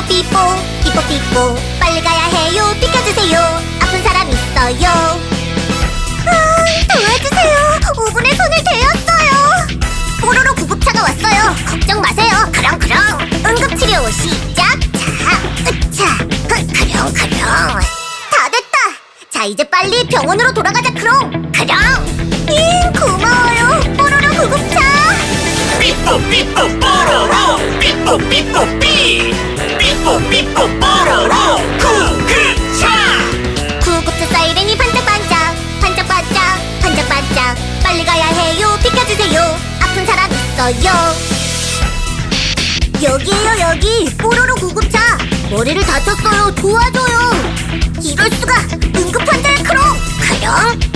삐뽀 삐뽀 삐뽀 빨리 가야 해요. 비켜주세요. 아픈 사람 있어요. 도와주세요. 5분에 손을 대었어요. 뽀로로 구급차가 왔어요. 걱정 마세요. 그렁그렁. 응급치료 시작. 자, 으차. 그렁그렁. 다 됐다. 자, 이제 빨리 병원으로 돌아가자. 크롱. 그렁. 고마워요. 뽀로로 구급차. 삐뽀 삐뽀 뽀로로 삐뽀 삐뽀 삐 삐뽀 삐뽀 뽀로로 구급차. 구급차 사이렌이 반짝반짝 반짝반짝 반짝반짝 빨리 가야 해요. 비켜주세요. 아픈 사람 있어요. 여기에요. 여기 뽀로로 구급차. 머리를 다쳤어요. 도와줘요. 이럴 수가. 응급 환자의 크롱. 그럼